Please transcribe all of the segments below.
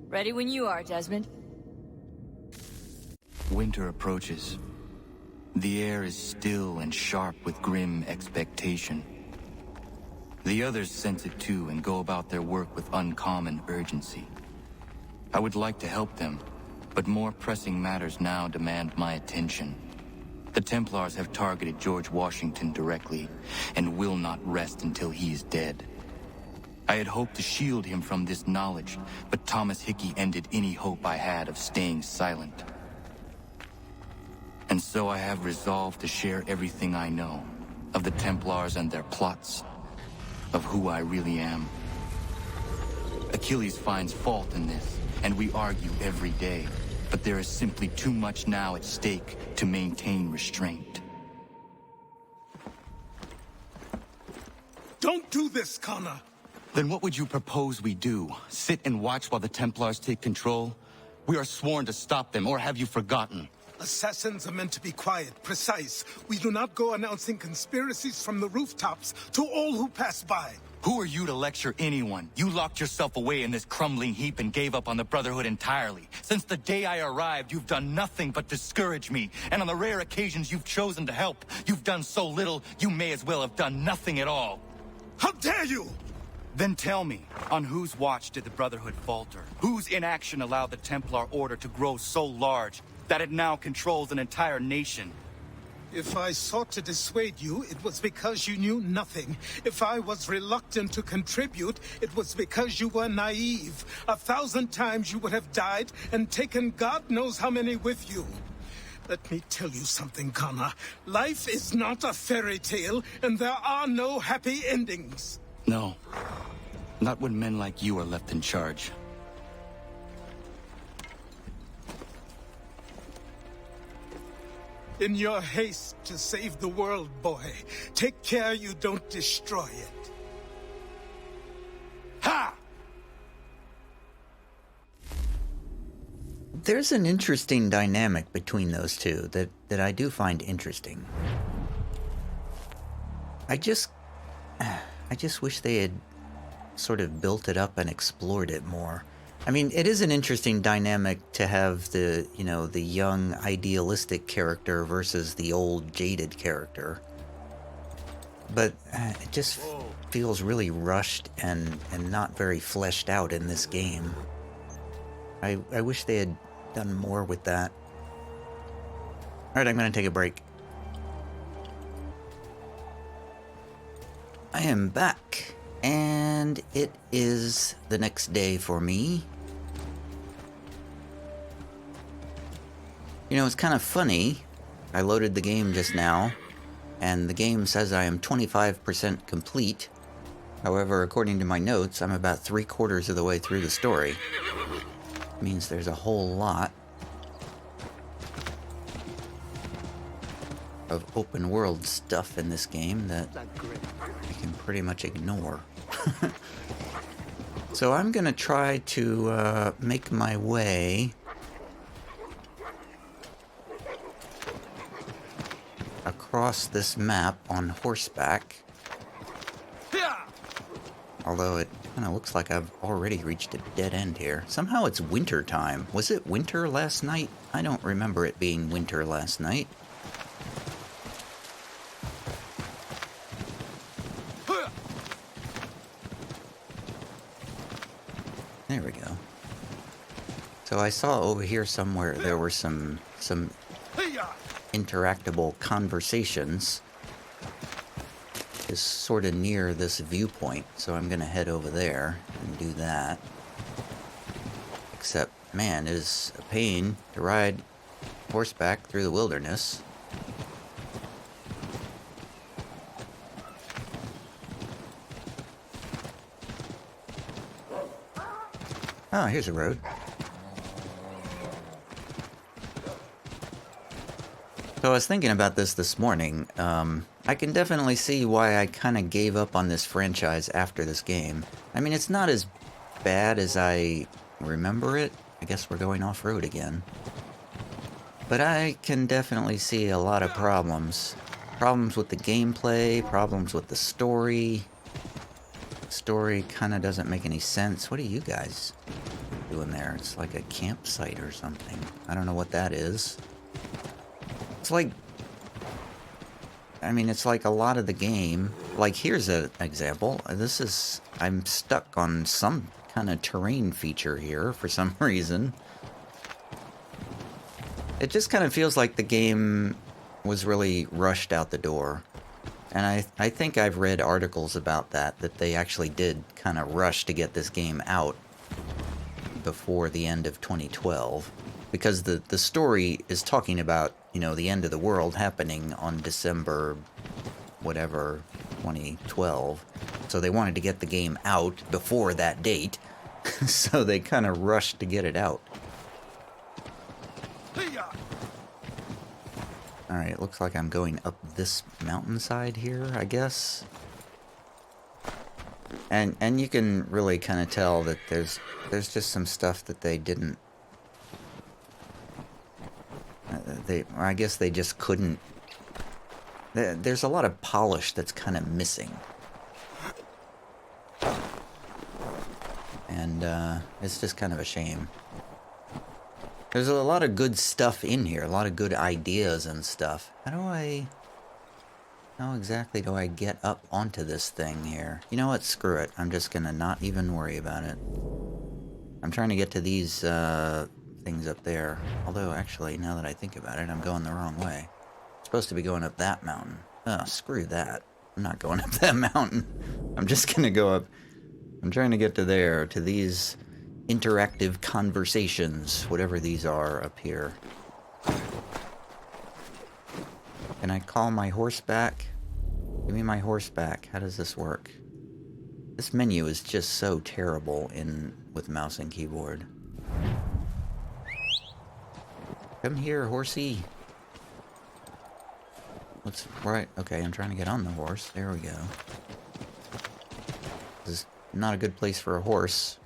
Ready when you are, Desmond. Winter approaches. The air is still and sharp with grim expectation. The others sense it too and go about their work with uncommon urgency. I would like to help them, but more pressing matters now demand my attention. The Templars have targeted George Washington directly, and will not rest until he is dead. I had hoped to shield him from this knowledge, but Thomas Hickey ended any hope I had of staying silent. And so I have resolved to share everything I know, of the Templars and their plots, of who I really am. Achilles finds fault in this, and we argue every day, but there is simply too much now at stake to maintain restraint. Don't do this, Connor! Then what would you propose we do? Sit and watch while the Templars take control? We are sworn to stop them, or have you forgotten? Assassins are meant to be quiet, precise. We do not go announcing conspiracies from the rooftops to all who pass by. Who are you to lecture anyone? You locked yourself away in this crumbling heap and gave up on the Brotherhood entirely. Since the day I arrived, you've done nothing but discourage me. And on the rare occasions you've chosen to help, you've done so little, you may as well have done nothing at all. How dare you! Then tell me, on whose watch did the Brotherhood falter? Whose inaction allowed the Templar Order to grow so large that it now controls an entire nation? If I sought to dissuade you, it was because you knew nothing. If I was reluctant to contribute, it was because you were naive. 1,000 times you would have died and taken God knows how many with you. Let me tell you something, Connor. Life is not a fairy tale, and there are no happy endings. No. Not when men like you are left in charge. In your haste to save the world, boy, take care you don't destroy it. Ha! There's an interesting dynamic between those two that I do find interesting. I just wish they had sort of built it up and explored it more. I mean, it is an interesting dynamic to have the, you know, the young idealistic character versus the old jaded character. But it just feels really rushed and not very fleshed out in this game. I wish they had done more with that. Alright, I'm going to take a break. I am back, and it is the next day for me. You know, it's kind of funny. I loaded the game just now, and the game says I am 25% complete. However, according to my notes, I'm about 3/4 of the way through the story. Means there's a whole lot of open world stuff in this game that you can pretty much ignore. So I'm gonna try to make my way across this map on horseback. Although it kind of looks like I've already reached a dead end here. Somehow it's winter time. Was it winter last night? I don't remember it being winter last night. There we go. So I saw over here somewhere there were some interactable conversations. Is sort of near this viewpoint, so I'm gonna head over there and do that. Except, man, it is a pain to ride horseback through the wilderness. Oh, here's a road. So I was thinking about this morning. I can definitely see why I kind of gave up on this franchise after this game. I mean, it's not as bad as I remember it. I guess we're going off-road again. But I can definitely see a lot of problems. Problems with the gameplay, problems with the story. story kind of doesn't make any sense. What are you guys doing there? It's like a campsite or something. I don't know what that is. It's like... I mean, it's like a lot of the game. Like, here's an example. This is... I'm stuck on some kind of terrain feature here for some reason. It just kind of feels like the game was really rushed out the door. And I think I've read articles about that they actually did kind of rush to get this game out before the end of 2012. Because the story is talking about, you know, the end of the world happening on December, whatever, 2012. So they wanted to get the game out before that date. So they kind of rushed to get it out. Alright, it looks like I'm going up this mountainside here, I guess. And you can really kind of tell that there's just some stuff that they didn't... I guess they just couldn't... There's a lot of polish that's kind of missing. And it's just kind of a shame. There's a lot of good stuff in here, a lot of good ideas and stuff. How exactly do I get up onto this thing here? You know what? Screw it. I'm just gonna not even worry about it. I'm trying to get to these things up there. Although, actually, now that I think about it, I'm going the wrong way. I'm supposed to be going up that mountain. Oh, screw that. I'm not going up that mountain. I'm just gonna go up... I'm trying to get to there, to these... interactive conversations, whatever these are up here. Can I call my horse back? Give me my horse back. How does this work? This menu is just so terrible with mouse and keyboard. Come here, horsey. What's right? Okay, I'm trying to get on the horse. There we go. This is not a good place for a horse.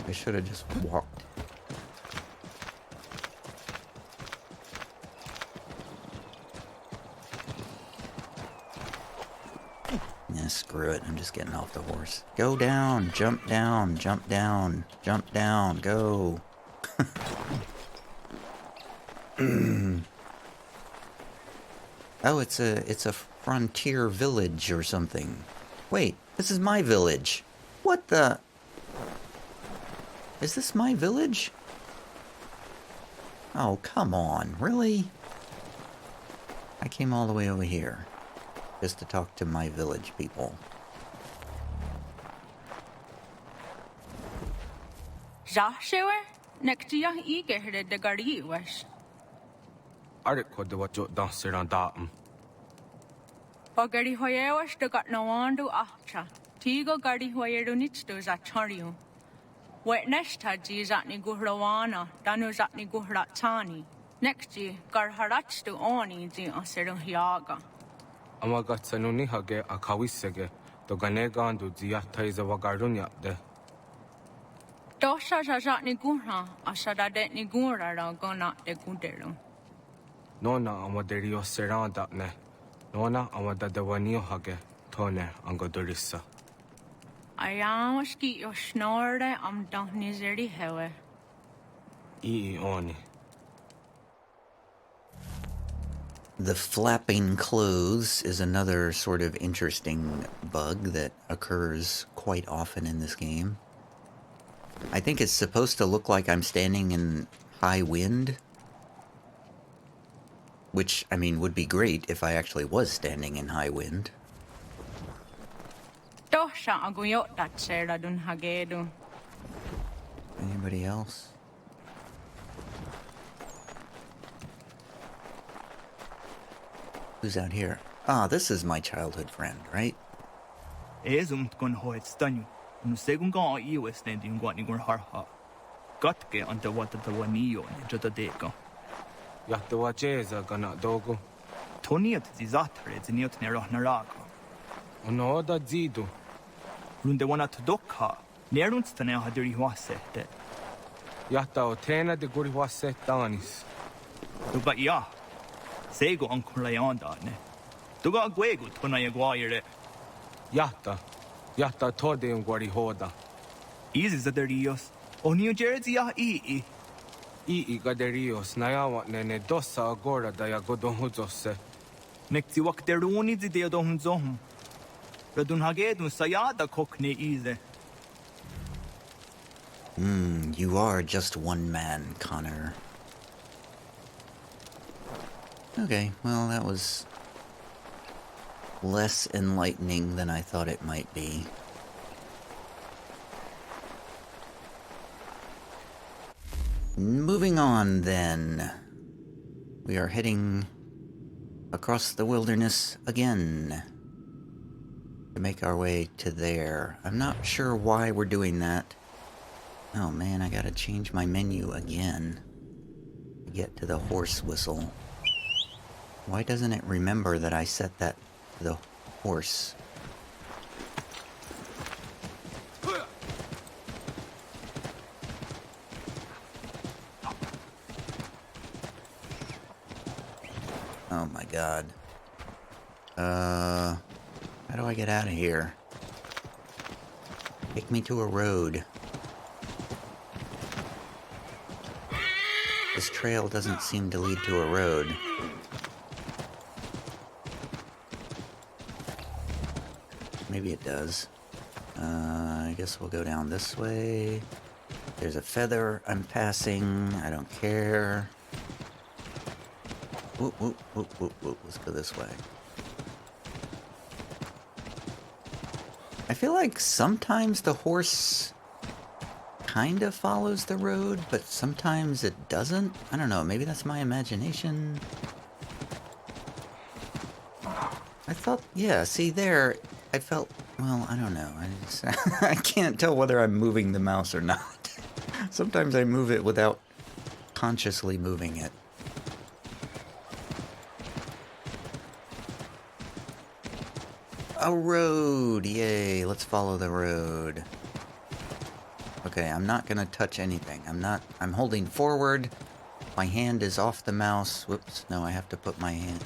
I should have just walked. Yeah, screw it. I'm just getting off the horse. Go down, jump down, jump down, jump down, go. Oh, it's a frontier village or something. Wait, this is my village. What the... Is this my village? Oh, come on. Really? I came all the way over here just to talk to my village people. Wetnesh taji zatni guhrawana, danu zatni guhratani. Next ye, garharach to oni zi aserun hiaga. Amagatsanuni hage akawisege, to ganegandu ziata is a wagarunya de. Dosha zatni guhra, ashada detni gura gona de guderum. Nona amaderio seranda ne. Nona amadadawanio hage, tone angodorissa. Ayamski yo snorre am donizeri hewe. Oni. The flapping clothes is another sort of interesting bug that occurs quite often in this game. I think it's supposed to look like I'm standing in high wind. Which, I mean, would be great if I actually was standing in high wind. Anybody else? Who's out here? Ah, this is my childhood friend, right? Gun hoit stanu. Nu segun ga I was standing one in harha. Gotke under what the one io in Jota Deco. Yatawa Jeza gana dogo. Toniat disaster is in Yotnero Narago. Ono da zidu. Runde one at Dokha. Nerunstane had your wasset. Yata o tena de guriwaset danis. But ya. Sego Uncle Leondane. Tuga gwegut kuna ye guayere. Yahta tode yung gwari hoda. Easy zaderios. O New Jersey ya ii. I gaderios nayawa nene dosa agora daya godon huzose. Nekti wak deruni zideo don zohum. Radun hagedun sayada kokne easy. You are just one man, Connor. Okay, well, that was less enlightening than I thought it might be. Moving on, then. We are heading across the wilderness again to make our way to there. I'm not sure why we're doing that. Oh man, I gotta change my menu again to get to the horse whistle. Why doesn't it remember that I set that to the horse? Oh my god. How do I get out of here? Take me to a road. This trail doesn't seem to lead to a road. Maybe it does. I guess we'll go down this way. There's a feather I'm passing. I don't care. Whoop, whoop, whoop, whoop, whoop. Let's go this way. I feel like sometimes the horse kind of follows the road, but sometimes it doesn't. I don't know. Maybe that's my imagination. I thought, yeah, see there, I felt, well, I don't know. I can't tell whether I'm moving the mouse or not. Sometimes I move it without consciously moving it. A road! Yay, let's follow the road. Okay, I'm not gonna touch anything. I'm holding forward. My hand is off the mouse. Whoops, no, I have to put my hand...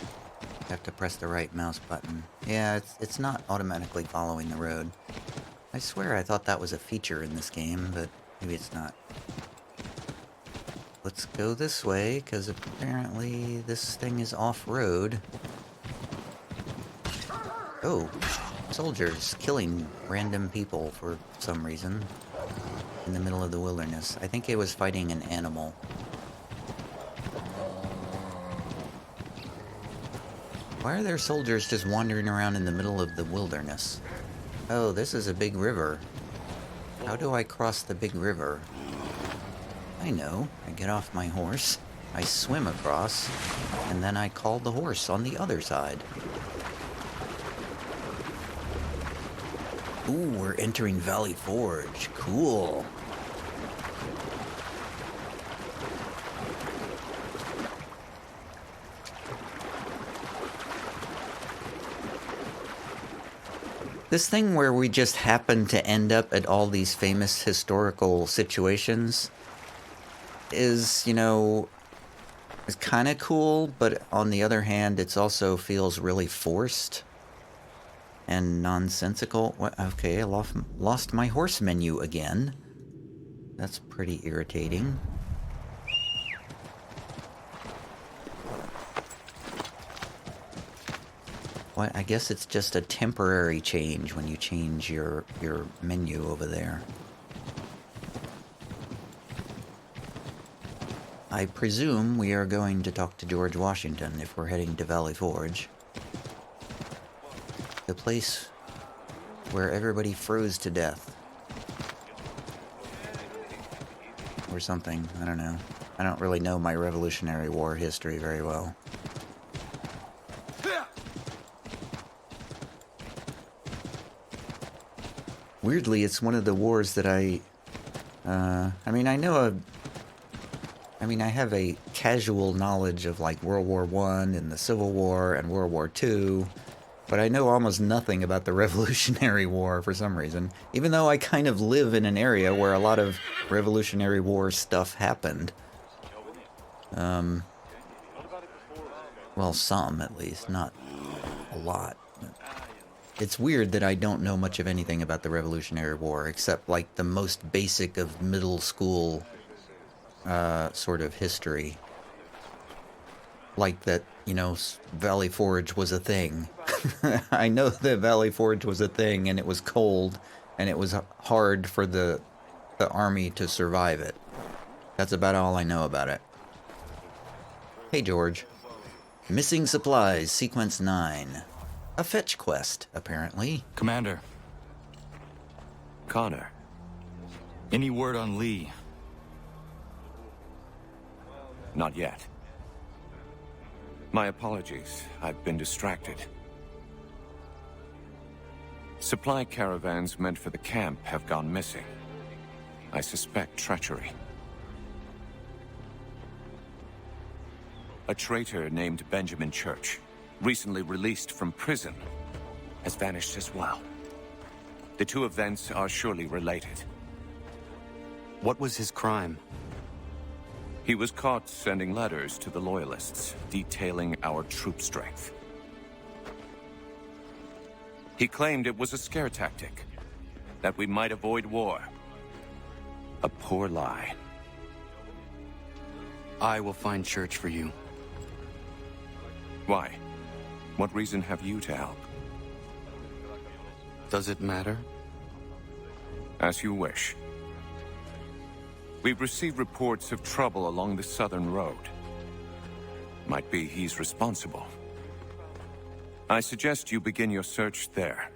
I have to press the right mouse button. Yeah, it's not automatically following the road. I swear I thought that was a feature in this game, but maybe it's not. Let's go this way, because apparently this thing is off-road. Oh, soldiers killing random people for some reason in the middle of the wilderness. I think it was fighting an animal. Why are there soldiers just wandering around in the middle of the wilderness? Oh, this is a big river. How do I cross the big river? I know. I get off my horse, I swim across, and then I call the horse on the other side. Ooh, we're entering Valley Forge. Cool. This thing where we just happen to end up at all these famous historical situations is, you know, is kind of cool, but on the other hand, it also feels really forced and nonsensical. What? Okay, I lost my horse menu again. That's pretty irritating. Well, I guess it's just a temporary change when you change your menu over there. I presume we are going to talk to George Washington if we're heading to Valley Forge. The place where everybody froze to death. Or something, I don't know. I don't really know my Revolutionary War history very well. Weirdly, it's one of the wars that I mean, I have a casual knowledge of, like, World War I and the Civil War and World War II, but I know almost nothing about the Revolutionary War for some reason, even though I kind of live in an area where a lot of Revolutionary War stuff happened. Well, some, at least, not a lot. It's weird that I don't know much of anything about the Revolutionary War, except like the most basic of middle school sort of history. Like that, you know, Valley Forge was a thing. I know that Valley Forge was a thing, and it was cold, and it was hard for the army to survive it. That's about all I know about it. Hey, George. Missing supplies, sequence 9. A fetch quest, apparently. Commander, Connor, any word on Lee? not yet. My apologies. I've been distracted. Supply caravans meant for the camp have gone missing. I suspect treachery. A traitor named Benjamin Church, recently released from prison, has vanished as well. The two events are surely related. What was his crime? He was caught sending letters to the Loyalists, detailing our troop strength. He claimed it was a scare tactic, that we might avoid war. A poor lie. I will find Church for you. Why? What reason have you to help? Does it matter? As you wish. We've received reports of trouble along the southern road. Might be he's responsible. I suggest you begin your search there.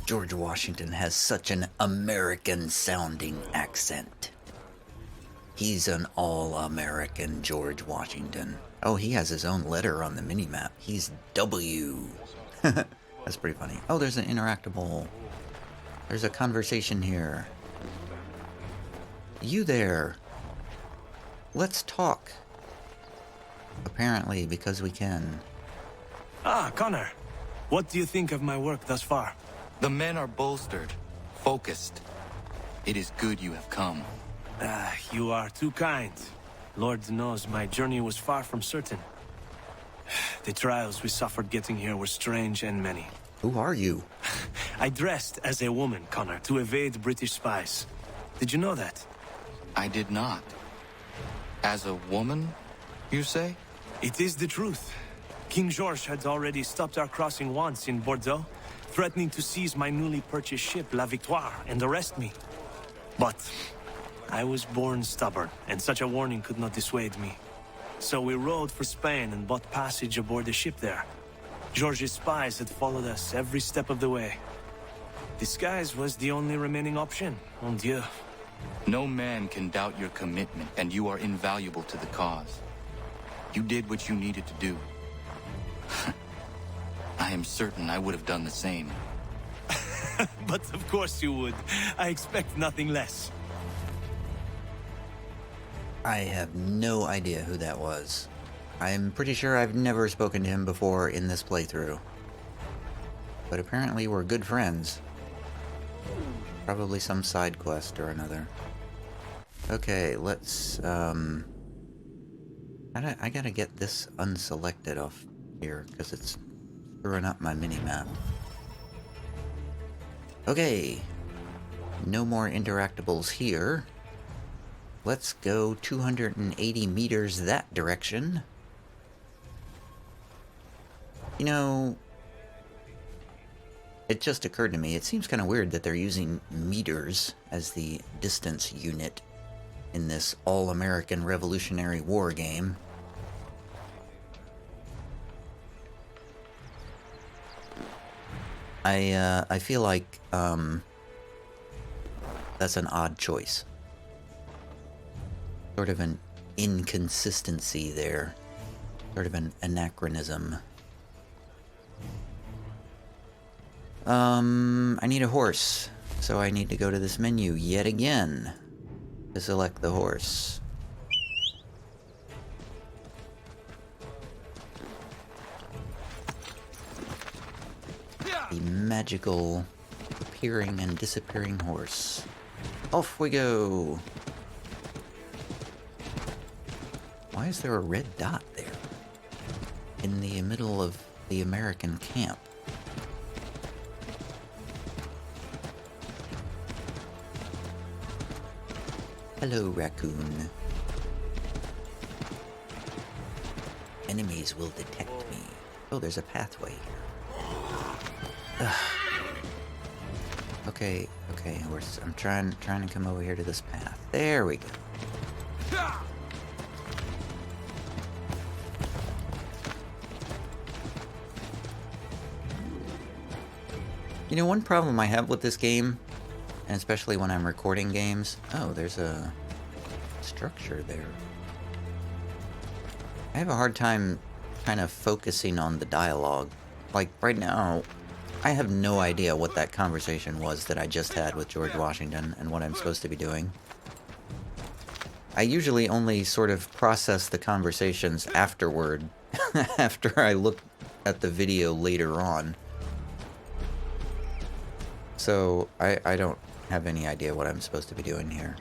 George Washington has such an American-sounding accent. He's an all-American George Washington. Oh, he has his own letter on the minimap. He's W. That's pretty funny. Oh, there's an interactable. There's a conversation here. You there. Let's talk. Apparently, because we can. Ah, Connor. What do you think of my work thus far? The men are bolstered, focused. It is good you have come. You are too kind. Lord knows my journey was far from certain. The trials we suffered getting here were strange and many. Who are you? I dressed as a woman, Connor, to evade British spies. Did you know that? I did not. As a woman, you say? It is the truth. King George had already stopped our crossing once in Bordeaux, threatening to seize my newly purchased ship, La Victoire, and arrest me. But I was born stubborn, and such a warning could not dissuade me. So we rode for Spain and bought passage aboard the ship there. George's spies had followed us every step of the way. Disguise was the only remaining option, mon Dieu. No man can doubt your commitment, and you are invaluable to the cause. You did what you needed to do. I am certain I would have done the same. But of course you would. I expect nothing less. I have no idea who that was. I'm pretty sure I've never spoken to him before in this playthrough. But apparently we're good friends. Probably some side quest or another. Okay, let's, I gotta get this unselected off here, because it's screwing up my mini-map. Okay. No more interactables here. Let's go 280 meters that direction. You know, it just occurred to me, it seems kind of weird that they're using meters as the distance unit in this all-American Revolutionary War game. I feel like, that's an odd choice. Sort of an inconsistency there. Sort of an anachronism. I need a horse. So I need to go to this menu yet again to select the horse. The magical appearing and disappearing horse. Off we go! Why Why is there a red dot there? In the middle of the American camp. Hello, raccoon. Enemies will detect me. Oh, there's a pathway here. Ugh. Okay, I'm trying to come over here to this path. There we go. You know, one problem I have with this game, and especially when I'm recording games... Oh, there's a structure there. I have a hard time kind of focusing on the dialogue. Like, right now, I have no idea what that conversation was that I just had with George Washington and what I'm supposed to be doing. I usually only sort of process the conversations afterward, after I look at the video later on. So, I don't have any idea what I'm supposed to be doing here.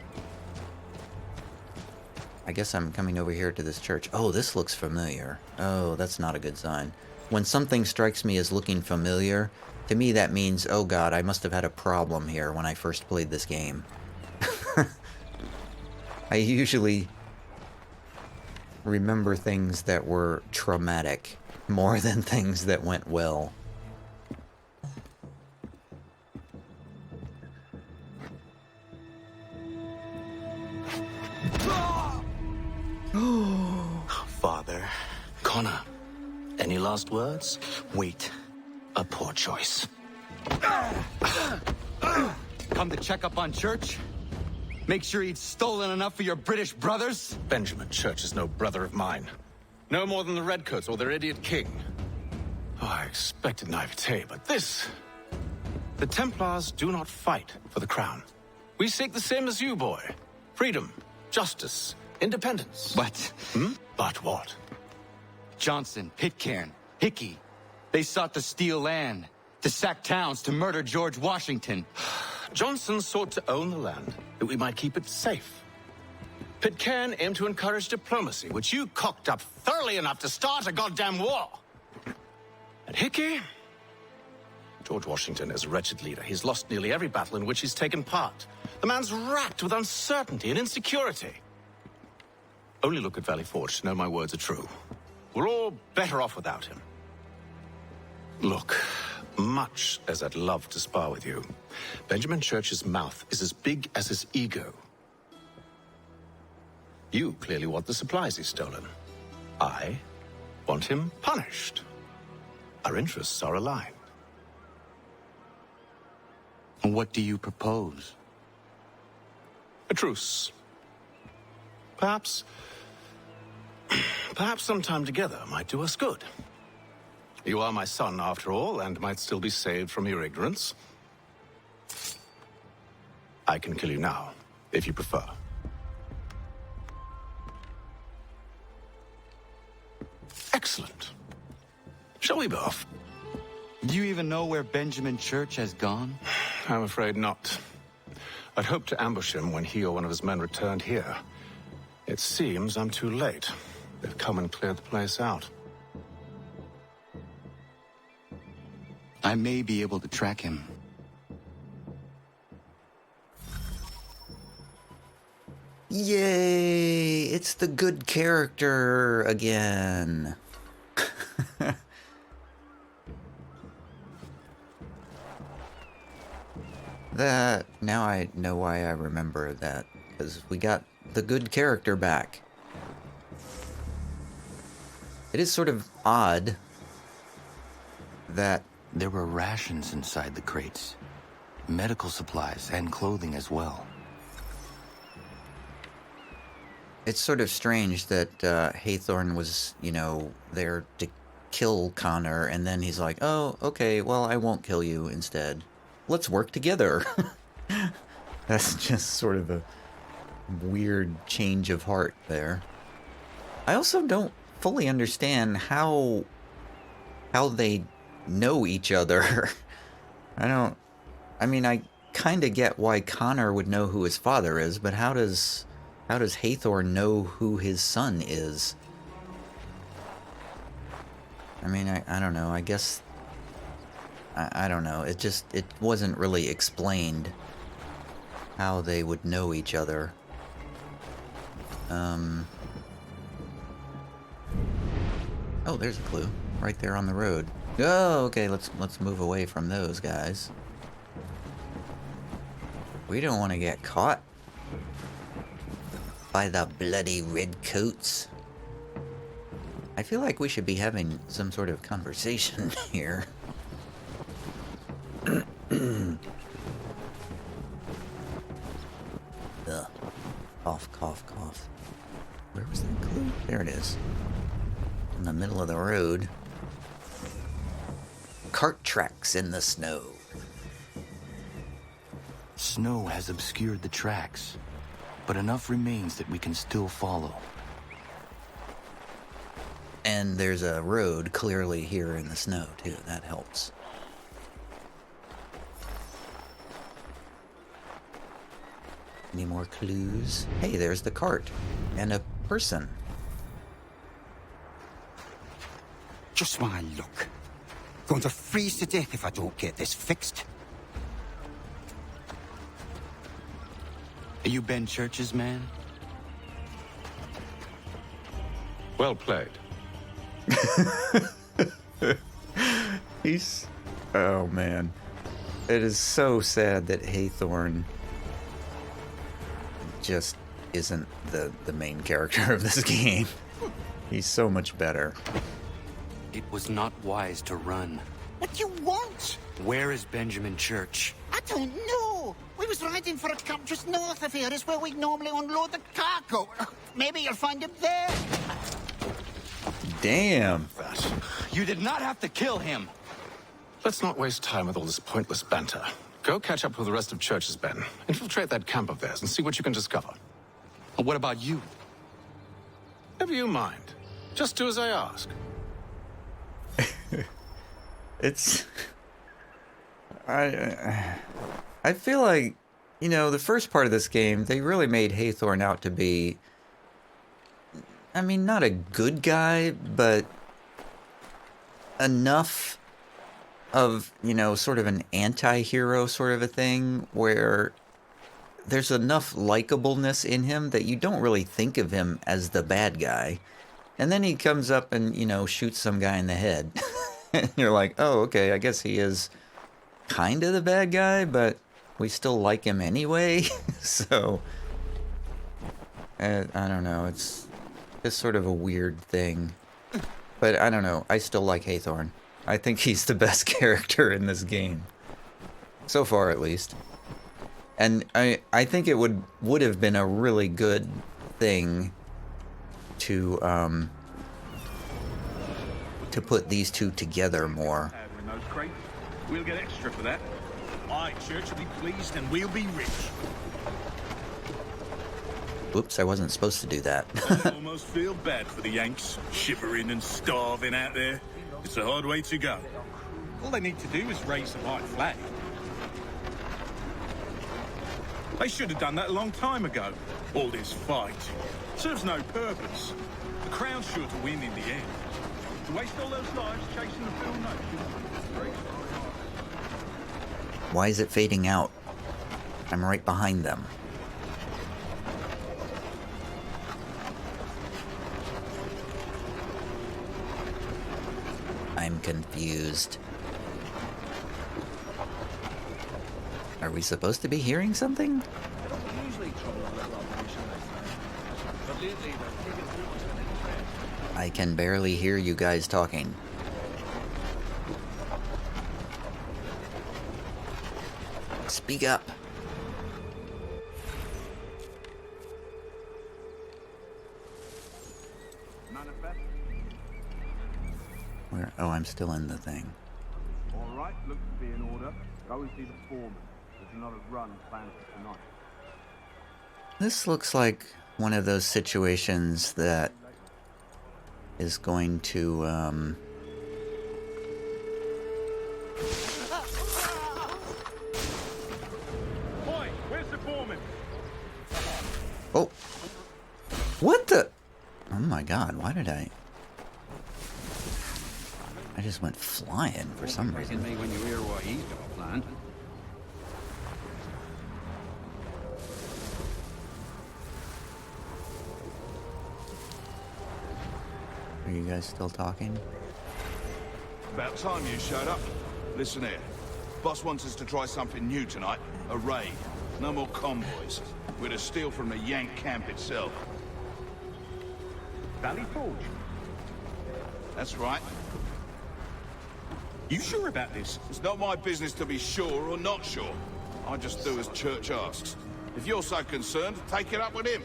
I guess I'm coming over here to this church. Oh, this looks familiar. Oh, that's not a good sign. When something strikes me as looking familiar, to me that means, oh god, I must have had a problem here when I first played this game. I usually remember things that were traumatic more than things that went well. Father. Connor, any last words? Wait. A poor choice. Come to check up on Church? Make sure he'd stolen enough for your British brothers? Benjamin Church is no brother of mine. No more than the Redcoats or their idiot king. Oh, I expected naivete, but this... The Templars do not fight for the crown. We seek the same as you, boy. Freedom, justice, independence. But... But what? Johnson, Pitcairn, Hickey, they sought to steal land, to sack towns, to murder George Washington. Johnson sought to own the land, that we might keep it safe. Pitcairn aimed to encourage diplomacy, which you cocked up thoroughly enough to start a goddamn war. And Hickey? George Washington is a wretched leader. He's lost nearly every battle in which he's taken part. The man's racked with uncertainty and insecurity. Only look at Valley Forge to know my words are true. We're all better off without him. Look, much as I'd love to spar with you, Benjamin Church's mouth is as big as his ego. You clearly want the supplies he's stolen. I want him punished. Our interests are aligned. What do you propose? A truce. Perhaps some time together might do us good. You are my son, after all, and might still be saved from your ignorance. I can kill you now, if you prefer. Excellent. Shall we both? Do you even know where Benjamin Church has gone? I'm afraid not. I'd hoped to ambush him when he or one of his men returned here. It seems I'm too late. They've come and cleared the place out. I may be able to track him. Yay! It's the good character again. Now I know why I remember that, because we got the good character back. It is sort of odd that there were rations inside the crates, medical supplies and clothing as well. It's sort of strange that Haythorne was, you know, there to kill Connor, and then he's like, oh, okay, well, I won't kill you instead. Let's work together. That's just sort of a weird change of heart there. I also don't fully understand how they know each other. I mean, I kind of get why Connor would know who his father is, but how does How does Hathor know who his son is? I mean, I don't know. I guess... I don't know. It wasn't really explained how they would know each other. Oh, there's a clue. Right there on the road. Oh, okay, let's move away from those guys. We don't want to get caught by the bloody redcoats. I feel like we should be having some sort of conversation here. Ugh. Cough, cough, cough. Where was that clue? There it is. In the middle of the road. Cart tracks in the snow. Snow has obscured the tracks, but enough remains that we can still follow. And there's a road clearly here in the snow, too. That helps. Any more clues? Hey, there's the cart. And a person. Just my luck. Going to freeze to death if I don't get this fixed. Are you Ben Church's man? Well played. He's... Oh, man. It is so sad that Haythorn just isn't the main character of this game. He's so much better. It was not wise to run. What do you want? Where is Benjamin Church? I don't know. We was riding for a camp just north of here. Is where we normally unload the cargo. Maybe you'll find him there. Damn. You did not have to kill him. Let's not waste time with all this pointless banter. Go catch up with the rest of Church's men. Infiltrate that camp of theirs and see what you can discover. And what about you? Never you mind. Just do as I ask. It's... I feel like, you know, the first part of this game, they really made Haythorn out to be... I mean, not a good guy, but enough of, you know, sort of an anti-hero sort of a thing, where there's enough likableness in him that you don't really think of him as the bad guy. And then he comes up and, you know, shoots some guy in the head. And you're like, oh, okay, I guess he is kind of the bad guy, but we still like him anyway. So, I don't know, it's just sort of a weird thing. But I don't know, I still like Haythorn. I think he's the best character in this game. So far, at least. And I think it would have been a really good thing to put these two together more. We'll get extra for that. Aye, Church will be pleased and we'll be rich. Oops, I wasn't supposed to do that. I almost feel bad for the Yanks, shivering and starving out there. It's a hard way to go. All they need to do is raise the white flag. They should have done that a long time ago. All this fight serves no purpose. The Crown's sure to win in the end. To waste all those lives chasing the Phil Nation. Why is it fading out? I'm right behind them. I'm confused. Are we supposed to be hearing something? I can barely hear you guys talking. Speak up. Where? Oh, I'm still in the thing. All right, looks to be in order. Go and see the foreman. There's another run planned for tonight. This looks like one of those situations that is going to, Boy, where's the foreman? Oh, my god, why did I just went flying for some reason. Me when you hear what he's got planned. Are you guys still talking? About time you showed up. Listen here. Boss wants us to try something new tonight. A raid. No more convoys. We're to steal from the Yank camp itself. Valley Forge? That's right. You sure about this? It's not my business to be sure or not sure. I just do as Church asks. If you're so concerned, take it up with him.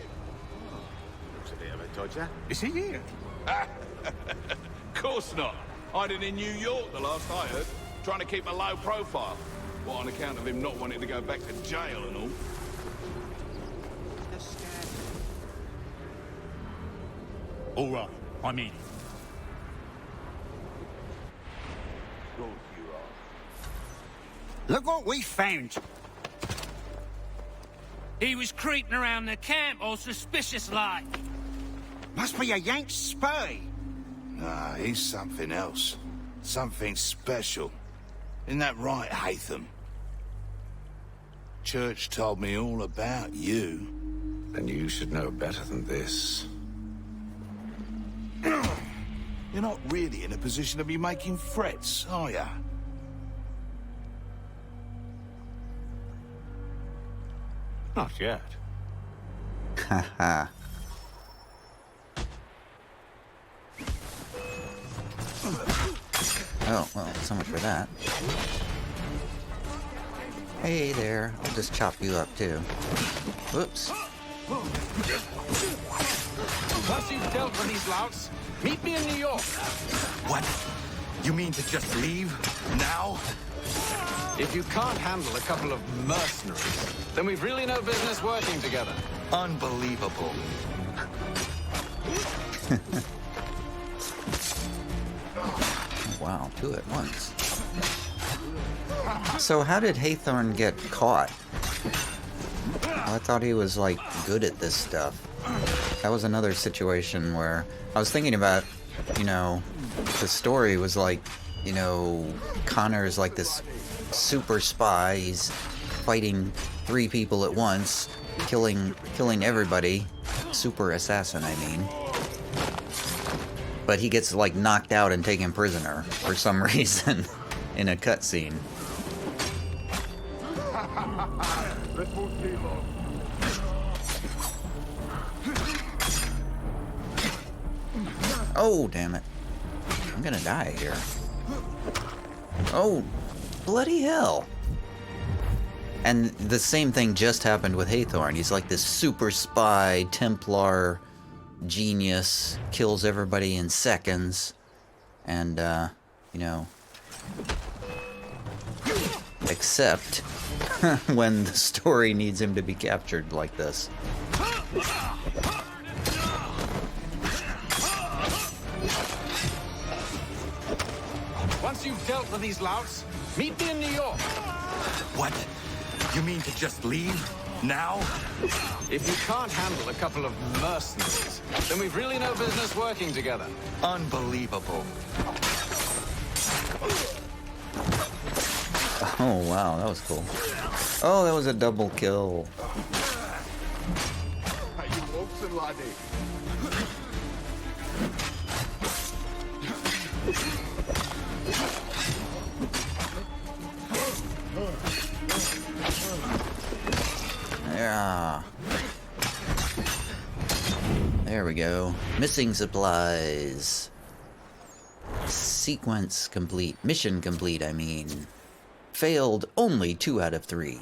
Looks a bit of a dodger. Is he here? Course not. Hiding in New York the last I heard. Trying to keep a low profile. What, on account of him not wanting to go back to jail and all? All right, I'm in. Look what we found. He was creeping around the camp all suspicious-like. Must be a Yank spy. Nah, he's something else. Something special. Isn't that right, Haytham? Church told me all about you. Then you should know better than this. You're not really in a position to be making threats, are ya? Not yet. Haha. Oh, well, so much for that. Hey there, I'll just chop you up too. Whoops. Once you've dealt with these louts, meet me in New York. What? You mean to just leave? Now? If you can't handle a couple of mercenaries, then we've really no business working together. Unbelievable. Wow, two at once. So how did Haythorn get caught? I thought he was, like, good at this stuff. That was another situation where I was thinking about, you know, the story was like, you know, Connor's like this super spy. He's fighting 3 people at once, killing everybody. Super assassin, I mean. But he gets, like, knocked out and taken prisoner for some reason in a cutscene. Oh, damn it. I'm gonna die here. Oh, bloody hell. And the same thing just happened with Haythorn. He's like this super spy, Templar genius, kills everybody in seconds. And, you know... Except when the story needs him to be captured like this. Once you've dealt with these louts, meet me in New York. What? You mean to just leave? Now? If you can't handle a couple of mercenaries, then we've really no business working together. Unbelievable. Oh, wow, that was cool. Oh, that was a double kill. Yeah. There we go. Missing supplies. Sequence complete. Mission complete, I mean. Failed only 2 out of 3.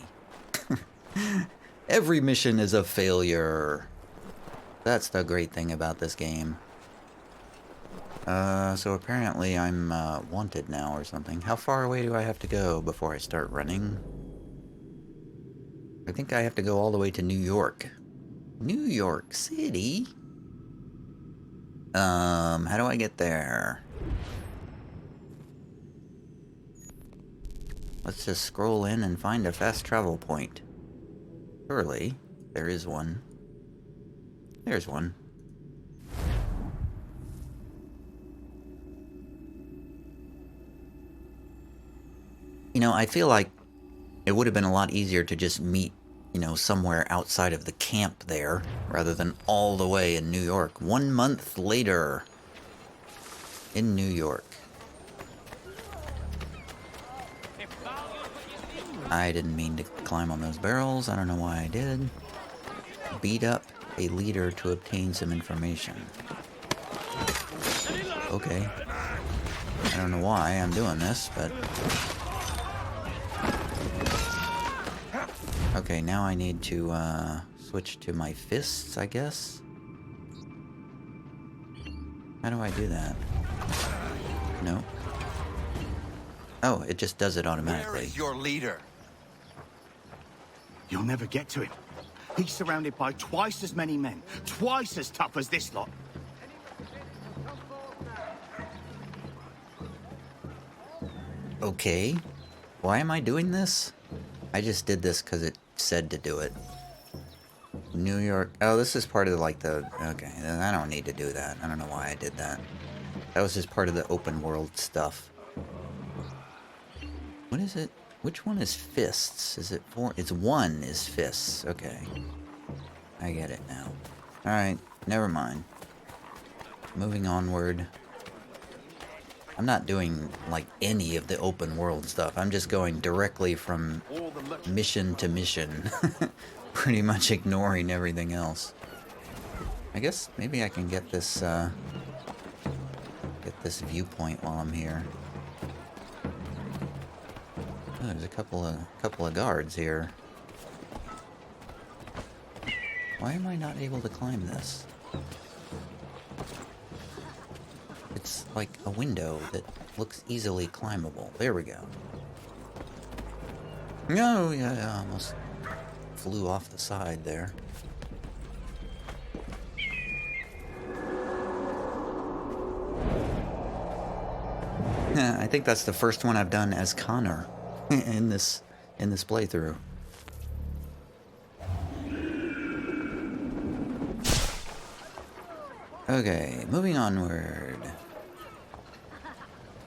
Every mission is a failure. That's the great thing about this game. So apparently I'm wanted now or something. How far away do I have to go before I start running? I think I have to go all the way to New York. New York City? How do I get there? Let's just scroll in and find a fast travel point. Surely, there is one. There's one. know, I feel like it would have been a lot easier to just meet, you know, somewhere outside of the camp there, rather than all the way in New York. 1 month later, in New York. I didn't mean to climb on those barrels. I don't know why I did. Beat up a leader to obtain some information. Okay. I don't know why I'm doing this, but... Okay, now I need to, switch to my fists, I guess? How do I do that? No. Oh, it just does it automatically. Where is your leader? You'll never get to him. He's surrounded by twice as many men, twice as tough as this lot. Okay. Why am I doing this? I just did this because it said to do it. New York. Oh, this is part of like the... Okay, I don't need to do that. I don't know why I did that. That was just part of the open world stuff. What is it? Which one is fists? Is it four? It's one is fists. Okay. I get it now. Alright, never mind. Moving onward. I'm not doing, like, any of the open world stuff. I'm just going directly from mission to mission. Pretty much ignoring everything else. I guess maybe I can get this viewpoint while I'm here. Oh, there's a couple of guards here. Why am I not able to climb this? It's like a window that looks easily climbable. There we go. No, yeah, I almost flew off the side there. I think that's the first one I've done as Connor in this playthrough. Okay, moving onward.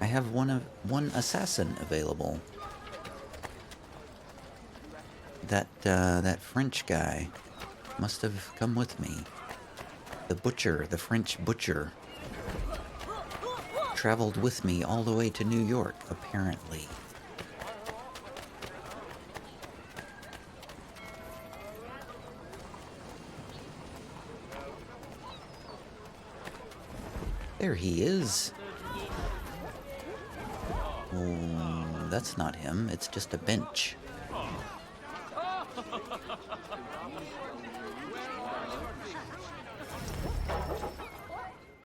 I have one assassin available. That French guy must have come with me. The butcher, the French butcher, traveled with me all the way to New York, apparently. There he is. Oh, that's not him. It's just a bench.